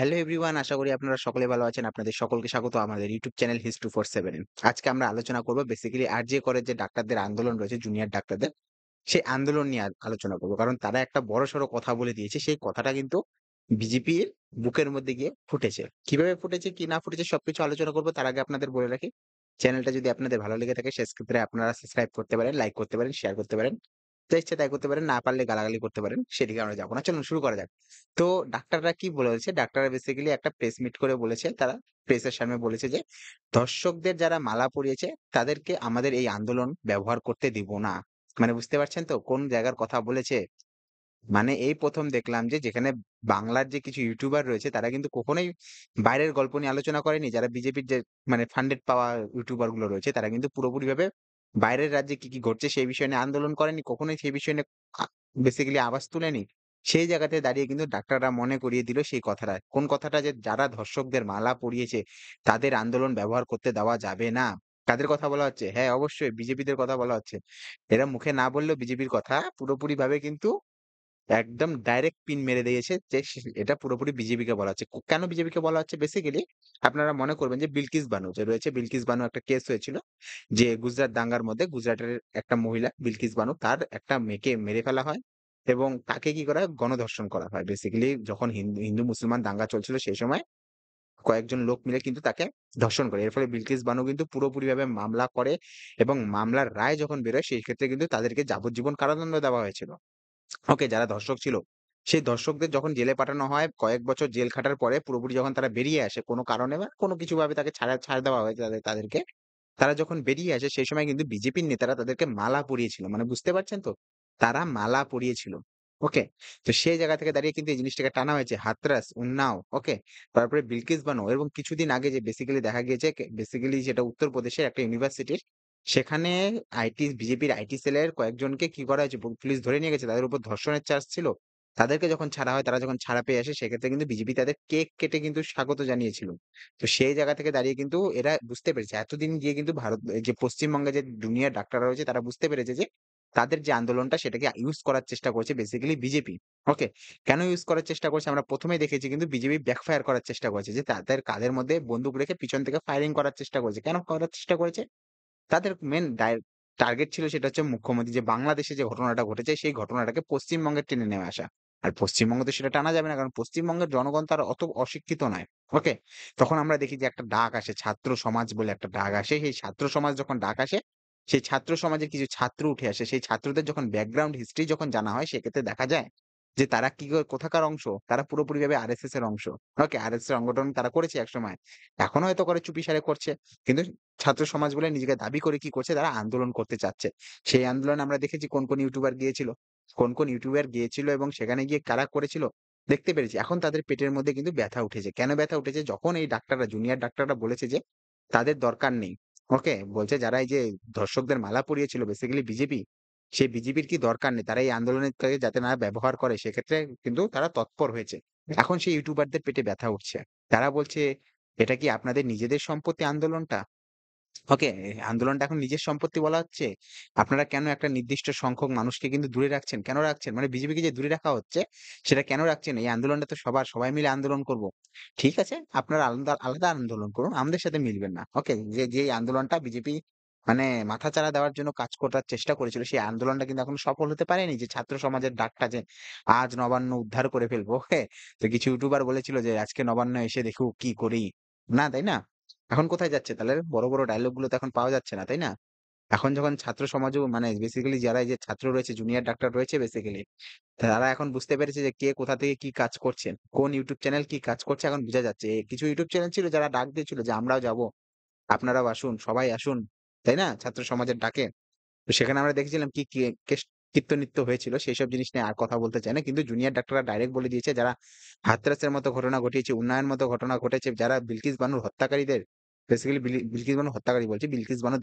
Hello everyone, আশা করি আপনারা সকলে ভালো আছেন। আপনাদের সকলকে স্বাগত আমাদের ইউটিউব চ্যানেল History 47 এ। আজকে আমরা আলোচনা করব বেসিক্যালি আরজিএ কলের যে ডাক্তারদের আন্দোলন রয়েছে, জুনিয়র ডাক্তারদের, সেই আন্দোলন নিয়ে আলোচনা করব। কারণ তারা একটা বড়সড় কথা বলে দিয়েছে। সেই কথাটা কিন্তু বিজেপির বুকের মধ্যে গিয়ে ফুটেছে। কিভাবে ফুটেছে, কি না ফুটেছে সবকিছু আলোচনা করব। তার আগে আপনাদের বলে রাখি, চ্যানেলটা যদি আপনাদের ভালো লেগে থাকে সেক্ষেত্রে আপনারা সাবস্ক্রাইব করতে পারেন, লাইক করতে পারেন, শেয়ার করতে পারেন। যা ইচ্ছা তাই করতে পারেন। না পারলে গালাগালি করতে পারেন। সেদিকে আমরা যাব না। চলুন শুরু করা যাক। তো ডাক্তাররা কি বলেছে? ডাক্তাররা বেসিক্যালি একটা প্রেস মিট করে বলেছে, তারা প্রেসের সামনে বলেছে যে, "ধর্ষকদের যারা মালা পরিয়েছে তাদেরকে আমাদের এই আন্দোলন ব্যবহার করতে দিব না।" মানে বুঝতে পারছেন তো কোন জায়গার কথা বলেছে? মানে এই ১ম দেখলাম যে যেখানে বাংলার যে কিছু ইউটিউবার রয়েছে তারা কিন্তু কখনোই বাইরের গল্প নিয়ে আলোচনা করেনি। যারা বিজেপির যে মানে ফান্ডেড পাওয়া ইউটিউবার গুলো রয়েছে তারা কিন্তু পুরোপুরিভাবে বাইরের রাজ্যে কি ঘটছে সেই বিষয় নিয়ে আন্দোলন করেনি। কখনোই সেই বিষয় নিয়ে আ বেসিক্যালি আওয়াজ তুলেনি। সেই জায়গাতে দাঁড়িয়ে কিন্তু ডাক্তাররা মনে করিয়ে দিল সেই কথাটা। কোন কথাটা? যে যারা ধর্ষকদের মালা পরিয়েছে তাদের আন্দোলন ব্যবহার করতে দেওয়া যাবে না। কাদের কথা বলা হচ্ছে? হ্যাঁ, অবশ্যই বিজেপিদের কথা বলা হচ্ছে। এরা মুখে না বললেও বিজেপির কথা পুরোপুরিভাবে কিন্তু একদম ডাইরেক্ট পিন মেরে দিয়েছে যে এটা পুরোপুরি বিজেপিকে বলা হচ্ছে। কেন বিজেপিকে বলা হচ্ছে? বেসিক্যালি আপনারা মনে করবেন যে বিলকিস বানু যে রয়েছে, বিলকিস বানু একটা কেস হয়েছিল যে গুজরাট দাঙ্গার মধ্যে গুজরাটের একটা মহিলা বিলকিস বানু তার একটা মেয়েকে মেরে ফেলা হয় এবং তাকে কি করা হয়? গণধর্ষণ করা হয়। বেসিক্যালি যখন হিন্দু মুসলমান দাঙ্গা চলছিল সেই সময় কয়েকজন লোক মিলে কিন্তু তাকে ধর্ষণ করে। এর ফলে বিলকিস বানু কিন্তু পুরোপুরিভাবে মামলা করে এবং মামলার রায় যখন বেরোয় সেই ক্ষেত্রে কিন্তু তাদেরকে যাবজ্জীবন কারাদণ্ড দেওয়া হয়েছিল। ওকে, যারা ধর্ষক ছিল, সেই ধর্ষকদের যখন জেলে পাঠানো হয়, কয়েক বছর জেল খাটার পরে পুরোপুরি যখন তারা বেরিয়ে আসে কোন কারণে বা কোন কিছুভাবে তাকে ছাড় দেওয়া হয় তাদেরকে। তারা যখন বেরিয়ে আসে সেই সময় কিন্তু বিজেপির নেতারা তাদেরকে মালা পরিয়েছিল। মানে বুঝতে পারছেন তো? তারা মালা পরিয়েছিল। ওকে? তো সেই জায়গা থেকে দাঁড়িয়ে কিন্তু এই জিনিসটাকে টানা হয়েছে। হাথরাস, উন্নাও, ওকে? তারপরে বিলকিস বানো এবং কিছুদিন আগে যে বেসিক্যালি দেখা গিয়েছে বেসিক্যালি যেটা উত্তরপ্রদেশের একটা ইউনিভার্সিটির, সেখানে বিজেপির আইটি সেলের কয়েকজনকে কি করা হয়েছে? পুলিশ ধরে নিয়ে গেছে। তাদের উপর ধর্ষণের চার্জ ছিল। তাদেরকে যখন ছাড়া হয়, তারা যখন ছাড়া পেয়ে আসে সেক্ষেত্রে কিন্তু বিজেপি তাদের কেক কেটে কিন্তু স্বাগত জানিয়েছিল। তো সেই জায়গা থেকে দাঁড়িয়ে কিন্তু এরা বুঝতে পেরেছে। এতদিন গিয়ে কিন্তু এই যে পশ্চিমবঙ্গে যে জুনিয়র ডাক্তাররা রয়েছে তারা বুঝতে পেরেছে যে তাদের যে আন্দোলনটা সেটাকে ইউজ করার চেষ্টা করছে বেসিক্যালি বিজেপি। ওকে? কেন ইউজ করার চেষ্টা করছে? আমরা ১ম এই দেখেছি কিন্তু বিজেপি ব্যাকফায়ার করার চেষ্টা করেছে। যে তাদের কাঁধের মধ্যে বন্দুক রেখে পিছন থেকে ফায়ারিং করার চেষ্টা করেছে। কেন করার চেষ্টা করেছে? তাদের মেইন টার্গেট ছিল সেটা হচ্ছে মুখ্যমন্ত্রী, যে বাংলাদেশে যে ঘটনাটা ঘটেছে সেই ঘটনাটাকে পশ্চিমবঙ্গে টেনে নিয়ে আসা। আর পশ্চিমবঙ্গে তো সেটা টানা যাবে না। কারণ পশ্চিমবঙ্গের জনগণ তো আর অত অশিক্ষিত নয়। ওকে? তখন আমরা দেখি যে একটা ডাক আসে, ছাত্র সমাজ বলে একটা ডাক আসে। সেই ছাত্র সমাজ যখন ডাক আসে, সেই ছাত্র সমাজের কিছু ছাত্র উঠে আসে। সেই ছাত্রদের যখন ব্যাকগ্রাউন্ড হিস্ট্রি যখন জানা হয় সেক্ষেত্রে দেখা যায় যে তারা কোথাকার অংশ? তারা পুরোপুরিভাবে আরএসএস এর অংশ। ওকে? আরএসএস সংগঠন তারা করেছে একসময়। এখনো হয়তো করে চুপিসারে করছে। কিন্তু ছাত্র সমাজ বলে নিজেকে দাবি করে কি করছে? তারা আন্দোলন করতে চাচ্ছে। সেই আন্দোলনে আমরা দেখেছি কোন ইউটিউবার গিয়েছিল। কোন ইউটিউবার গিয়েছিল এবং সেখানে গিয়ে কারা করেছিল দেখতে পেরেছি। এখন তাদের পেটের মধ্যে কিন্তু ব্যথা উঠেছে। কেন ব্যথা উঠেছে? যখন এই ডাক্তাররা, জুনিয়র ডাক্তাররা বলেছে যে তাদের দরকার নেই। ওকে? বলছে যারা এই যে ধর্ষকদের মালা পরিয়েছিল বেসিক্যালি বিজেপি, সেই বিজেপির কি দরকার নেই। তারা এই আন্দোলনের কাজে যাতে না ব্যবহার করে সেক্ষেত্রে কিন্তু তারা তৎপর হয়েছে। এখন সেই ইউটিউবারদের পেটে ব্যথা উঠছে। তারা বলছে, "এটা কি আপনাদের নিজেদের সম্পত্তি আন্দোলনটা?" ওকে, আন্দোলনটা এখন নিজের সম্পত্তি বলা হচ্ছে। আপনারা কেন একটা নির্দিষ্ট সংখ্যক মানুষকে কিন্তু দূরে রাখছেন? কেন রাখছেন? মানে বিজেপিকে যে দূরে রাখা হচ্ছে, সেটা কেন রাখছেন? এই আন্দোলনটা তো সবার, সবাই মিলে আন্দোলন করব। ঠিক আছে, আপনারা আলাদা, আলাদা আন্দোলন করুন। আমাদের সাথে মিলবেন না। ওকে? যে আন্দোলনটা বিজেপি মানে মাথাচাড়া দেওয়ার জন্য কাজ করার চেষ্টা করেছিল, সেই আন্দোলনটা কিন্তু এখনো সফল হতে পারেনি। যে ছাত্র সমাজের ডাকটা যে আজ নবান্ন উদ্ধার করে ফেলবো। ওকে? তো কিছু ইউটিউবার বলেছিল যে আজকে নবান্ন এসে দেখুক কি করি। না, তাই না? এখন কোথায় যাচ্ছে তাহলে? বড়, বড় ডায়ালগ গুলো তো এখন পাওয়া যাচ্ছে না, তাই না? এখন যখন ছাত্র সমাজও মানে বেসিক্যালি যারা এই যে ছাত্র রয়েছে, জুনিয়র ডাক্তার রয়েছে বেসিক্যালি, তারা এখন বুঝতে পেরেছে যে কে কোথা থেকে কি কাজ করছেন। কোন ইউটিউব চ্যানেল কি কাজ করছে এখন বুঝা যাচ্ছে। কিছু ইউটিউব চ্যানেল ছিল যারা ডাক দিয়েছিল যে আমরাও যাবো, আপনারাও আসুন, সবাই আসুন। তাই না? ছাত্র সমাজের ডাকে। তো সেখানে আমরা দেখেছিলাম কি কীর্তনিত্য হয়েছিল সেইসব জিনিস নিয়ে আর কথা বলতে চাই না। কিন্তু জুনিয়র ডাক্তাররা ডাইরেক্ট বলে দিয়েছে যারা হাথরাসের মতো ঘটনা ঘটিয়েছে, উন্নয়নের মতো ঘটনা ঘটেছে, যারা বিলকিস বানুর হত্যাকারীদের বেসিক্যালি বিলকিস বানুর হত্যাকারী বলছি, বিলকিস বানুর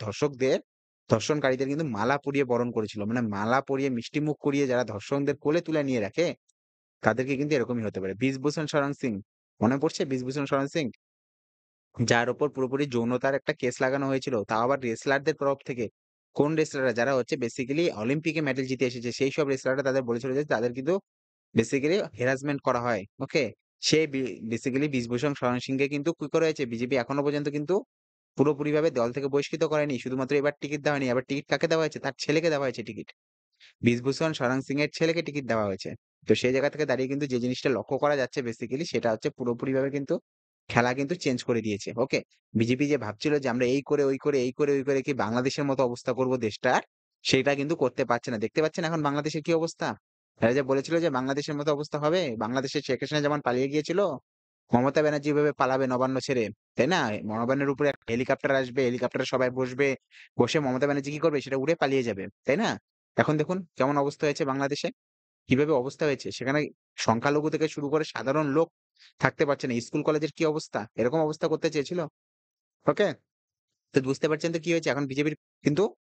ধর্ষণকারীদের কিন্তু মালা পরিয়ে বরণ করেছিল। মানে মালা পরিয়ে মিষ্টি মুখ করিয়ে যারা ধর্ষকদের কোলে তুলে নিয়ে রাখে, তাদেরকে কিন্তু এরকমই হতে পারে। ব্রিজভূষণ শরণ সিং, মনে পড়ছে ব্রিজভূষণ শরণ সিং? যার উপর পুরোপুরি যৌনতার একটা কেস লাগানো হয়েছিল। তাও আবার রেসলারদের তরফ থেকে। কোন রেসলাররা? যারা হচ্ছে বেসিক্যালি অলিম্পিকে মেডেল জিতে এসেছে। সেইসব রেসলাররা তাদের বলেছিল যে তাদের কিন্তু বেসিক্যালি হ্যারাসমেন্ট করা হয়। ওকে? সে বেসিক্যালি বিশভূষণ শরণ সিংকে কিন্তু কি করেছে বিজেপি এখনো পর্যন্ত কিন্তু পুরোপুরিভাবে দল থেকে বহিষ্কৃত করেনি। শুধুমাত্র এবার টিকিট দেওয়া হয়নি। এবার টিকিট কাকে দেওয়া হয়েছে? তার ছেলেকে দেওয়া হয়েছে টিকিট। বিশভূষণ শরণ সিং এর ছেলেকে টিকিট দেওয়া হয়েছে। তো সেই জায়গা থেকে দাঁড়িয়ে কিন্তু যে জিনিসটা লক্ষ্য করা যাচ্ছে বেসিক্যালি সেটা হচ্ছে পুরোপুরিভাবে কিন্তু খেলা কিন্তু চেঞ্জ করে দিয়েছে। ওকে? বিজেপি যে ভাবছিল যে আমরা এই করে, ওই করে, এই করে, ওই করে কি বাংলাদেশের মতো অবস্থা করব দেশটার, সেটা কিন্তু করতে পারছে না। দেখতে পাচ্ছেন এখন বাংলাদেশের কি অবস্থা? এরা যে বলেছিল যে বাংলাদেশের মতো অবস্থা হবে, বাংলাদেশের শেখ হাসিনা যেমন পালিয়ে গিয়েছিল, মমতা ব্যানার্জি এভাবে পালাবে নবান্ন ছেড়ে, তাই না? নবান্নের উপরে একটা হেলিকপ্টার আসবে, হেলিকপ্টারে সবাই বসবে, বসে মমতা ব্যানার্জি কি করবে? সেটা উড়ে পালিয়ে যাবে, তাই না? এখন দেখুন কেমন অবস্থা হয়েছে বাংলাদেশে, কিভাবে অবস্থা হয়েছে। সেখানে সংখ্যালঘু থেকে শুরু করে সাধারণ লোক থাকতে পারছে না। স্কুল কলেজের কি অবস্থা? এরকম অবস্থা করতে চেয়েছিল। ওকে? তো বুঝতে পারছেন তো কি হয়েছে? এখন বিজেপির কিন্তু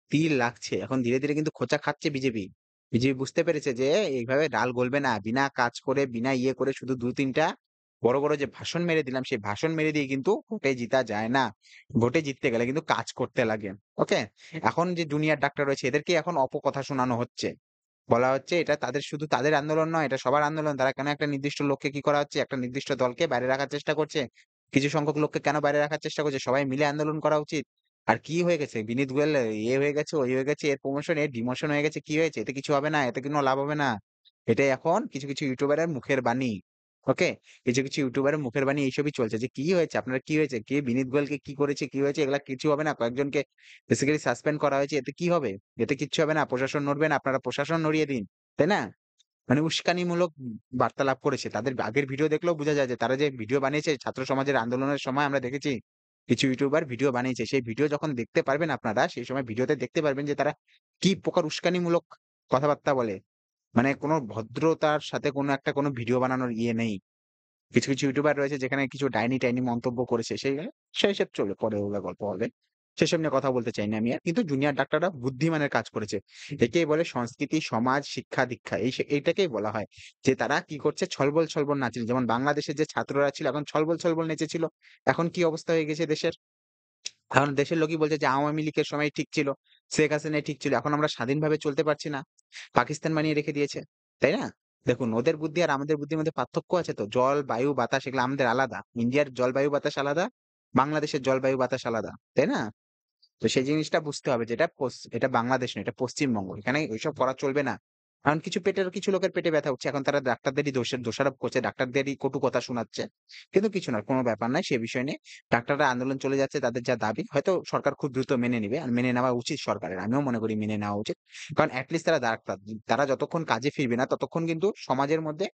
তীর লাগছে। এখন ধীরে, ধীরে কিন্তু খোঁচা খাচ্ছে বিজেপি। বিজেপি বুঝতে পেরেছে যে এইভাবে ডাল গলবে না। বিনা কাজ করে, বিনা ইয়ে করে শুধু ২-৩ টা বড়, বড় যে ভাষণ মেরে দিলাম, সেই ভাষণ মেরে দিয়ে কিন্তু ভোটে জিতা যায় না। ভোটে জিততে গেলে কিন্তু কাজ করতে লাগে। ওকে? এখন যে জুনিয়র ডাক্তার রয়েছে এদেরকে এখন অপকথা শোনানো হচ্ছে। বলা হচ্ছে এটা তাদের শুধু তাদের আন্দোলন নয়, এটা সবার আন্দোলন। তারা কেন একটা নির্দিষ্ট লোককে কি করা হচ্ছে? একটা নির্দিষ্ট দলকে বাইরে রাখার চেষ্টা করছে। কিছু সংখ্যক লোককে কেন বাইরে রাখার চেষ্টা করছে? সবাই মিলে আন্দোলন করা উচিত। আর কি হয়ে গেছে? বিনীত গোয়েল ইয়ে হয়ে গেছে, ওই হয়ে গেছে, এর প্রমোশন, এর ডিমোশন হয়ে গেছে। কি হয়েছে? এতে কিছু হবে না। এতে কোনো লাভ হবে না। এটাই এখন কিছু, কিছু ইউটিউবারের মুখের বাণী। ওকে? কিছু, কিছু ইউটিউবারের মুখের বাণী এইসবই চলছে যে কি হয়েছে? আপনার কি হয়েছে? কে বিনীত গোয়েলকে কি করেছে? কি হয়েছে? এগুলা কিছু হবে না। কয়েকজনকে বেসিক্যালি সাসপেন্ড করা হয়েছে। এতে কি হবে? এতে কিচ্ছু হবে না। প্রশাসন নড়বে না। আপনারা প্রশাসন নড়িয়ে দিন। তাই না? মানে উস্কানিমূলক বার্তালাপ করেছে। তাদের আগের ভিডিও দেখলেও বোঝা যায় যে তারা যে ভিডিও বানিয়েছে ছাত্র সমাজের আন্দোলনের সময় আমরা দেখেছি। কিছু ইউটিউবার ভিডিও বানিয়েছে। সেই ভিডিও যখন দেখতে পারবেন আপনারা, সেই সময় ভিডিওতে দেখতে পারবেন যে তারা কি প্রকার উস্কানিমূলক কথাবার্তা বলে। মানে কোন ভদ্রতার সাথে কোন ভিডিও বানানোর ইয়ে নেই। কিছু, কিছু ইউটিউবার রয়েছে যেখানে কিছু ডাইনি-টাইনি মন্তব্য করেছে। সেইসব চলে পরে ওগুলা গল্প হবে। সেসব নিয়ে কথা বলতে চাই না আমি আর। কিন্তু জুনিয়র ডাক্তাররা বুদ্ধিমানের কাজ করেছে। একেই বলে সংস্কৃতি, সমাজ, শিক্ষা-দীক্ষা এইটাকেই বলা হয়। যে তারা কি করছে ছলবল, ছলবল নাচছে। যেমন বাংলাদেশের যে ছাত্ররা ছিল এখন ছলবল, ছলবল নেচেছিল। এখন কি অবস্থা হয়ে গেছে দেশের? এখন দেশের লোকই বলছে যে আওয়ামী লীগের সময় ঠিক ছিল। শেখ হাসিনাই ঠিক ছিল। এখন আমরা স্বাধীনভাবে চলতে পারছি না। পাকিস্তান বানিয়ে রেখে দিয়েছে। তাই না? দেখুন ওদের বুদ্ধি আর আমাদের বুদ্ধির মধ্যে পার্থক্য আছে তো। জল, বায়ু, বাতাস এগুলো আমাদের আলাদা। ইন্ডিয়ার জলবায়ু বাতাস আলাদা, বাংলাদেশের জলবায়ু বাতাস আলাদা। তাই না? তো সেই জিনিসটা বুঝতে হবে যে এটা বাংলাদেশ নয়, এটা পশ্চিমবঙ্গ। এখানে ওইসব করা চলবে না। কারণ কিছু লোকের পেটে ব্যথা হচ্ছে। এখন তারা ডাক্তারদেরই দোষারোপ করছে, ডাক্তারদেরই কটু কথা শোনাচ্ছে। কিন্তু কিছু না, কোনো ব্যাপার নাই সে বিষয় নিয়ে। ডাক্তাররা আন্দোলন চলে যাচ্ছে, তাদের যা দাবি হয়তো সরকার খুব দ্রুত মেনে নিবে। আর মেনে নেওয়া উচিত সরকারের। আমিও মনে করি মেনে নেওয়া উচিত। কারণ এট লিস্ট তারা ডাক্তার। তারা যতক্ষণ কাজে ফিরবে না ততক্ষণ কিন্তু সমাজের মধ্যে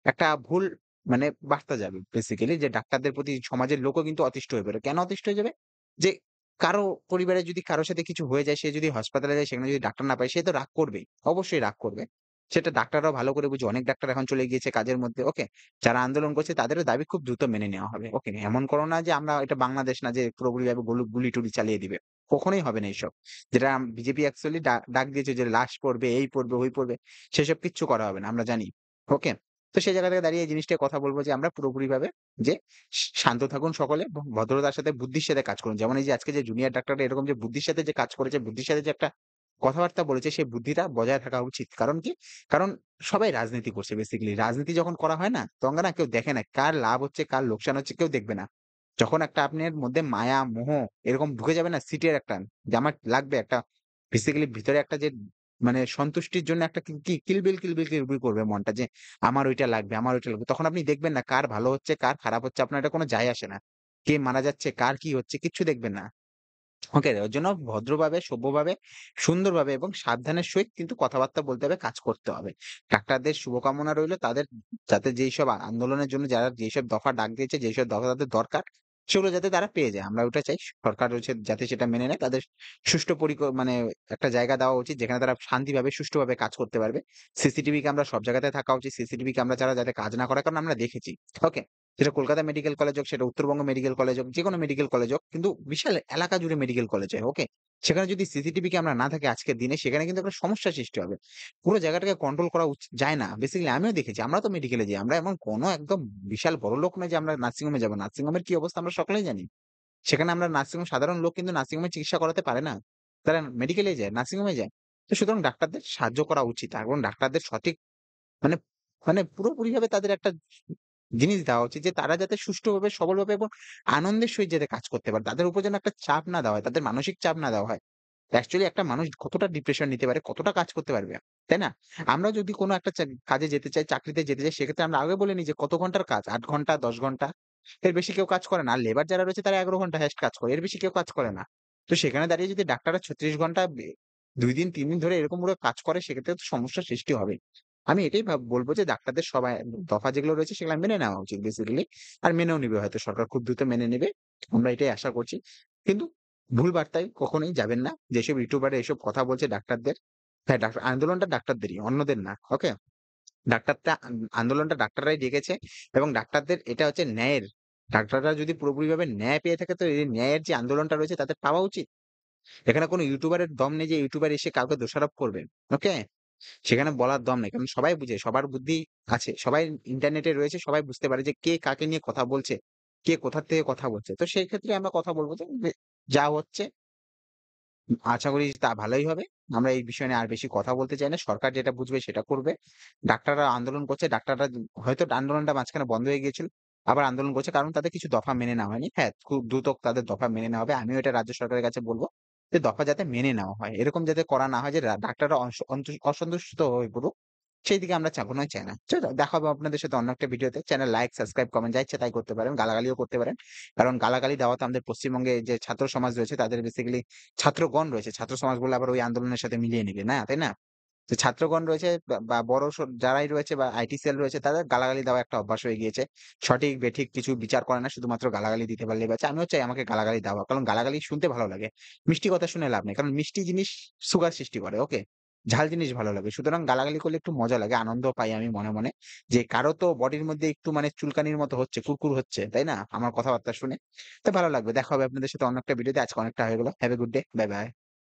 একটা ভুল মানে বার্তা যাবে বেসিক্যালি যে ডাক্তারদের প্রতি সমাজের লোকও কিন্তু অতিষ্ঠ হয়ে পড়ে। কেন অতিষ্ঠ হয়ে যাবে? যে কারো পরিবারে যদি কারো সাথে কিছু হয়ে যায়, সে যদি হাসপাতালে যায় সেখানে যদি ডাক্তার না পায়, সে তো রাগ করবেই। অবশ্যই রাগ করবে। সেটা ডাক্তাররাও ভালো করে বুঝে। অনেক ডাক্তার এখন চলে গিয়েছে কাজের মধ্যে। ওকে? যারা আন্দোলন করছে তাদেরও দাবি খুব দ্রুত মেনে নেওয়া হবে। ওকে? এমন করো না যে আমরা এটা বাংলাদেশ না যে পুরোপুরিভাবে গুলি-টুলি চালিয়ে দিবে। কখনোই হবে না এসব। যেটা বিজেপি অ্যাকচুয়ালি ডাক দিয়েছে যে লাশ পড়বে, এই পড়বে, ওই পড়বে। সেসব কিচ্ছু করা হবে না। আমরা জানি। ওকে? তো সেই জায়গা থেকে দাঁড়িয়ে এই জিনিসটাই কথা বলব যে আমরা পুরোপুরিভাবে যে শান্ত থাকুন সকলে এবং ভদ্রতার সাথে বুদ্ধির সাথে কাজ করুন। যেমন এই যে আজকে যে জুনিয়র ডাক্তাররা এরকম যে বুদ্ধির সাথে যে কাজ করেছে, বুদ্ধির সাথে যে একটা কথাবার্তা বলেছে সেই বুদ্ধিটা বজায় থাকা উচিত। কারণ কি? কারণ সবাই রাজনীতি করছে বেসিক্যালি। রাজনীতি যখন করা হয় না, তখন না কেউ দেখে না কার লাভ হচ্ছে, কার লোকসান হচ্ছে কেউ দেখবে না। যখন একটা আপনার মধ্যে মায়া, মোহ এরকম ঢুকে যাবে না সিটের একটা যে আমার লাগবে একটা বেসিক্যালি ভিতরে একটা যে মানে সন্তুষ্টির জন্য একটা কিলবিল করবে মনটা যে আমার ওইটা লাগবে, আমার ওইটা লাগবে। তখন আপনি দেখবেন না কার ভালো হচ্ছে, কার খারাপ হচ্ছে আপনার এটা কোনো যায় আসে না। কে মারা যাচ্ছে, কার কি হচ্ছে কিচ্ছু দেখবেন না। ওকে, ওর জন্য ভদ্রভাবে, সভ্যভাবে, সুন্দরভাবে এবং সাবধানের সহিত কিন্তু কথাবার্তা বলতে হবে, কাজ করতে হবে। ডাক্তারদের শুভকামনা রইলো তাদের যাতে যেইসব আন্দোলনের জন্য যারা যেইসব দফা ডাক দিয়েছে, যেইসব দফা তাদের দরকার, সেগুলো যাতে তারা পেয়ে যায়। আমরা ওটা চাই। সরকার হচ্ছে যাতে সেটা মেনে নেয়। তাদের সুষ্ঠু মানে একটা জায়গা দেওয়া উচিত যেখানে তারা শান্তিভাবে, সুষ্ঠুভাবে কাজ করতে পারবে। সিসিটিভি ক্যামেরা সব জায়গাতে থাকা উচিত। সিসিটিভি ক্যামেরা ছাড়া যাতে কাজ না করে কারণ আমরা দেখেছি। ওকে? সেটা কলকাতা মেডিকেল কলেজ হোক, সেটা উত্তরবঙ্গ মেডিকেল কলেজ হোক, যেকোনো মেডিকেল কলেজ হোক, কিন্তু বিশাল এলাকা জুড়ে মেডিকেল কলেজ হয়, ওকে? সেখানে যদি সিসিটিভি ক্যামেরা না থাকে আজকের দিনে সেখানে কিন্তু একটা সমস্যার সৃষ্টি হবে। পুরো জায়গাটাকে কন্ট্রোল করা যায় না। বেসিক্যালি আমিও দেখেছি। আমরা তো মেডিকেলে যাই। আমরা এমন কোনো একদম বিশাল বড়লোক নই যে আমরা নার্সিং হোমে যাবো। নার্সিং হোমের কি অবস্থা আমরা সকলেই জানি। সেখানে আমরা নার্সিং হোম সাধারণ লোক কিন্তু নার্সিং হোমে চিকিৎসা করাতে পারে না। তারা মেডিকেলে যায়, নার্সিং হোমে যায়। তো সুতরাং ডাক্তারদের সাহায্য করা উচিত। এবং ডাক্তারদের সঠিক মানে মানে পুরোপুরিভাবে তাদের একটা জিনিস দেওয়া উচিত যে তারা যাতে সুষ্ঠুভাবে, সবলভাবে এবং আনন্দের সহিত যাতে কাজ করতে পারে। তাদের উপর যেন একটা চাপ না দেওয়া হয়, তাদের মানসিক চাপ না দেওয়া হয়। অ্যাকচুয়ালি একটা মানুষ কতটা ডিপ্রেশন নিতে পারে, কতটা কাজ করতে পারবে, তাই না? আমরা যদি কোন একটা কাজে যেতে চাই, চাকরিতে যেতে চাই, সেক্ষেত্রে আমরা আগে বলে নিই যে কত ঘন্টার কাজ? ৮ ঘন্টা, ১০ ঘন্টা। এর বেশি কেউ কাজ করে না। আর লেবার যারা রয়েছে তারা ১১ ঘন্টা হাইয়েস্ট কাজ করে। এর বেশি কেউ কাজ করে না। তো সেখানে দাঁড়িয়ে যদি ডাক্তাররা ৩৬ ঘন্টা ২ দিন ৩ দিন ধরে এরকম করে কাজ করে সেক্ষেত্রে তো সমস্যার সৃষ্টি হবেই। আমি এটাই বলব যে ডাক্তারদের সবাই দফা যেগুলো রয়েছে সেগুলা মেনে নেওয়া উচিত বেসিক্যালি। আর মেনেও নিবে হয়তো সরকার খুব দ্রুত মেনে নিবে। আমরা এটাই আশা করছি। কিন্তু ভুল বার্তায় কখনোই যাবেন না। যেসব ইউটিউবাররা এসব কথা বলছে ডাক্তারদের, হ্যাঁ, আন্দোলনটা ডাক্তারদেরই, অন্যদের না। ওকে? আন্দোলনটা ডাক্তাররাই ডেকেছে এবং ডাক্তারদের এটা হচ্ছে ন্যায়ের। ডাক্তাররা যদি পুরোপুরিভাবে ন্যায় পেয়ে থাকে তো এই ন্যায়ের যে আন্দোলনটা রয়েছে তাদের পাওয়া উচিত। এখানে কোনো ইউটিউবারের দম নেই যে ইউটিউবার এসে কাউকে দোষারোপ করবে। ওকে? সেখানে বলার দম নেই। কারণ সবাই বুঝে, সবার বুদ্ধি আছে। সবাই ইন্টারনেটে রয়েছে, সবাই বুঝতে পারে যে কে কাকে নিয়ে কথা বলছে, কে কোথা থেকে কথা বলছে। তো সেই ক্ষেত্রে আমরা কথা বলব যে যা হচ্ছে আশা করি তা ভালোই হবে। আমরা এই বিষয় নিয়ে আর বেশি কথা বলতে চাই না। সরকার যেটা বুঝবে সেটা করবে। ডাক্তাররা আন্দোলন করছে। ডাক্তাররা হয়তো আন্দোলনটা মাঝখানে বন্ধ হয়ে গিয়েছিল। আবার আন্দোলন করছে কারণ তাদের কিছু দফা মেনে নেওয়া হয়নি। হ্যাঁ, খুব দ্রুত তাদের দফা মেনে নেওয়া হবে। আমিও এটা রাজ্য সরকারের কাছে বলব যে দফা যাতে মেনে নেওয়া হয়। এরকম যাতে করা না হয় যে ডাক্তাররা অসন্তুষ্ট হয়ে পড়ুক। সেই দিকে আমরা কখনোই চাই না। চলো দেখা হবে আপনাদের সাথে অন্য একটা ভিডিওতে। চ্যানেল লাইক, সাবস্ক্রাইব, কমেন্ট যা ইচ্ছা তাই করতে পারেন। গালাগালিও করতে পারেন। কারণ গালাগালি দেওয়া তো আমাদের পশ্চিমবঙ্গে যে ছাত্র সমাজ রয়েছে তাদের বেসিক্যালি ছাত্রগণ রয়েছে। ছাত্র সমাজ বললে আবার ওই আন্দোলনের সাথে মিলিয়ে নিবে না, তাই না? তো ছাত্রগণ রয়েছে বা বড় যারাই রয়েছে বা আইটি সেল রয়েছে তাদের গালাগালি দেওয়া একটা অভ্যাস হয়ে গিয়েছে। সঠিক বেঠিক কিছু বিচার করে না। শুধুমাত্র গালাগালি দিতে পারলেই বাঁচে। আমিও চাই আমাকে গালাগালি দেওয়া। কারণ গালাগালি শুনতে ভালো লাগে। মিষ্টি কথা শুনে লাভ নেই। কারণ মিষ্টি জিনিস সুগার সৃষ্টি করে। ওকে? ঝাল জিনিস ভালো লাগে। সুতরাং গালাগালি করলে একটু মজা লাগে। আনন্দ পাই আমি মনে, মনে। যে কারো তো বডির মধ্যে একটু মানে চুলকানির মতো হচ্ছে, কুরকুর হচ্ছে। তাই না? আমার কথাবার্তা শুনে। তো ভালো লাগবে। দেখা হবে আপনাদের সাথে অন্য একটা ভিডিওতে। আজকে অনেকটা হয়ে গেল। Have a good day. Bye, by.